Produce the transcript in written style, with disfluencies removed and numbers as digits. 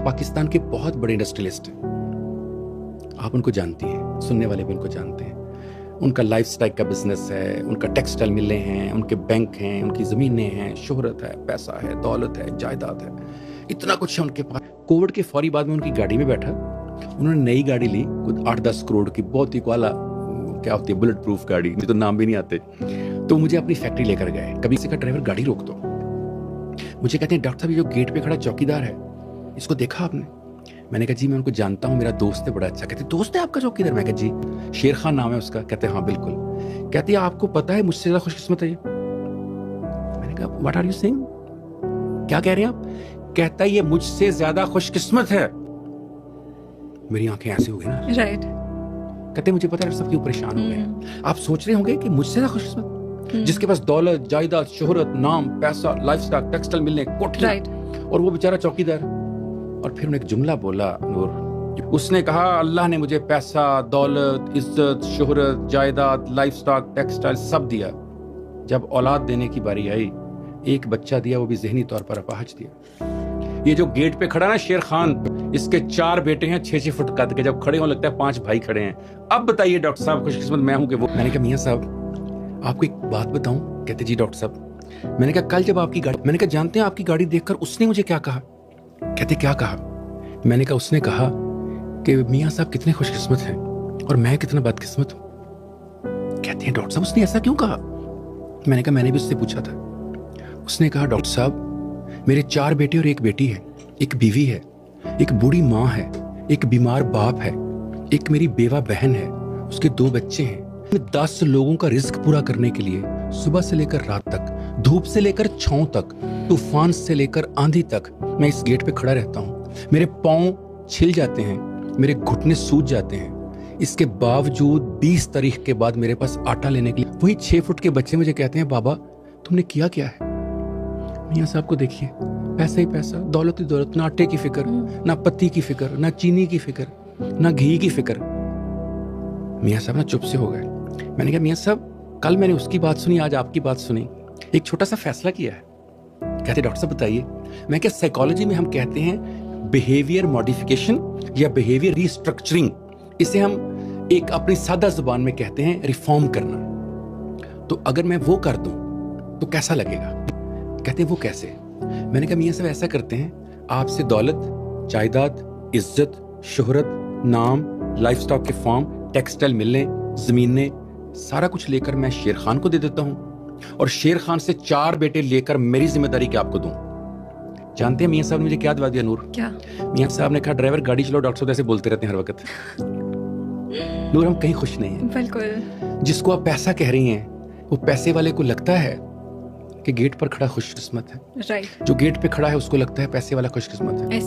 पाकिस्तान के बहुत बड़े इंडस्ट्रियलिस्ट हैं, आप उनको जानती हैं, सुनने वाले भी उनको जानते हैं। उनका लाइफस्टाइल का बिजनेस है, उनका टेक्सटाइल मिलें हैं, उनके बैंक हैं, उनकी ज़मीनें हैं, शोहरत है, पैसा है, दौलत है, जायदाद है, इतना कुछ है उनके पास। कोविड के फौरी बाद में उनकी गाड़ी में बैठा, उन्होंने नई गाड़ी ली, कुछ 8-10 करोड़ की, बहुत ही वाला क्या होती है, बुलेट प्रूफ गाड़ी, मुझे तो नाम भी नहीं आते। तो मुझे अपनी फैक्ट्री लेकर गए। कभी किसी का ड्राइवर गाड़ी रोक दो, मुझे कहते हैं डॉक्टर साहब ये जो गेट पे खड़ा चौकीदार है, इसको देखा आपने? मैंने कहा जी मैं उनको जानता हूँ, मेरा दोस्त है बड़ा अच्छा। कहते दोस्त है आपका चौकीदार? मैं कहा जी, शेर खान नाम है उसका। कहते हाँ बिल्कुल। कहती है आपको पता है मुझसे ज्यादा खुशकिस्मत है ये। मैंने कहा व्हाट आर यू सेइंग, क्या कह रहे हैं आप? कहता है ये मुझसे ज्यादा खुशकिस्मत है। मेरी आंखें ऐसी हो गई ना, राइट। कहते मुझे पता है सब क्यों परेशान हो गए। आप सोच रहे होंगे कि मुझसे ज्यादा खुशकिस्मत, जिसके पास दौलत, जायदाद, शोहरत, नाम, पैसा, लाइफस्टाइल, टेक्सटाइल मिलने, कोठियां, और वो बेचारा चौकीदार। और फिर उन्हें एक जुमला बोला नूर, उसने कहा अल्लाह ने मुझे पैसा, दौलत, इज्जत, शोहरत, जायदाद, लाइफस्टाइल, टेक्सटाइल सब दिया। जब औलाद देने की बारी आई, एक बच्चा दिया, वो भी ज़हनी तौर पर अपाहज दिया। ये जो गेट पे खड़ा ना शेर खान, इसके 4 बेटे हैं 6-6 फुट कद के, जब खड़े हो लगता है 5 भाई खड़े हैं। अब बताइए डॉक्टर साहब खुशकिस्मत मैं हूं कि वो? मैंने कहा मियां साहब आपको एक बात बताऊं? कहते जी डॉक्टर साहब। मैंने कहा कल जब आपकी गाड़ी, मैंने कहा जानते हैं आपकी गाड़ी देखकर उसने मुझे क्या कहा? कहते क्या कहा? मैंने कहा उसने कहा कि मियां साहब कितने खुशकिस्मत हैं और मैं कितना बदकिस्मत हूं। कहते हैं डॉक्टर साहब उसने ऐसा क्यों कहा? मैंने कहा मैंने भी उससे पूछा था। उसने कहा डॉक्टर साहब मेरे 4 बेटे और 1 बेटी है, एक बीवी है, एक बूढ़ी माँ है, एक बीमार बाप है, एक मेरी बेवा बहन है, उसके 2 बच्चे हैं। 10 लोगों का रिस्क पूरा करने के लिए सुबह से लेकर रात तक, धूप से लेकर छांव तक, तूफान से लेकर आंधी तक मैं इस गेट पे खड़ा रहता हूँ। मेरे पाँव छिल जाते हैं, मेरे घुटने सूज जाते हैं। इसके बावजूद 20 तारीख के बाद मेरे पास आटा लेने के लिए वही 6 फुट के बच्चे मुझे कहते हैं बाबा तुमने किया क्या है? मियां साहब को देखिए, पैसा ही पैसा, दौलत ही दौलत, ना आटे की फिक्र, ना पत्ती की फिक्र, ना चीनी की फिक्र, ना घी की फिक्र। मियां साहब ना चुप से हो गए। मैंने कहा मियां साहब कल मैंने उसकी बात सुनी, आज आपकी बात सुनी, एक छोटा सा फैसला किया है। कहते डॉक्टर साहब बताइए। मैं क्या, साइकोलॉजी में हम कहते हैं बिहेवियर मॉडिफिकेशन या बिहेवियर रिस्ट्रक्चरिंग, इसे हम एक अपनी सादा जुबान में कहते हैं रिफॉर्म करना। तो अगर मैं वो कर दूं तो कैसा लगेगा? कहते हैं वो कैसे? मैंने कहा मियां साहब ऐसा करते हैं, आपसे दौलत, जायदाद, इज्जत, शोहरत, नाम, लाइफस्टाइल के फार्म, टेक्सटाइल मिलें, जमीनें, सारा कुछ लेकर मैं शेर खान को दे देता हूं और शेर खान से 4 बेटे लेकर मेरी जिम्मेदारी क्या आपको दूं? जानते हैं मियां साहब ने मुझे क्या दवा दिया नूर? क्या? मियां साहब ने कहा ड्राइवर गाड़ी चलो, डॉक्टर साहब ऐसे बोलते रहते हैं हर वक्त। नूर हम कहीं खुश नहीं हैं। बिल्कुल। जिसको आप पैसा कह रही हैं वो पैसे वाले को लगता है कि गेट पर खड़ा खुशकिस्मत है, राइट। जो गेट पे खड़ा है उसको लगता है पैसे वाला खुशकिस्मत है।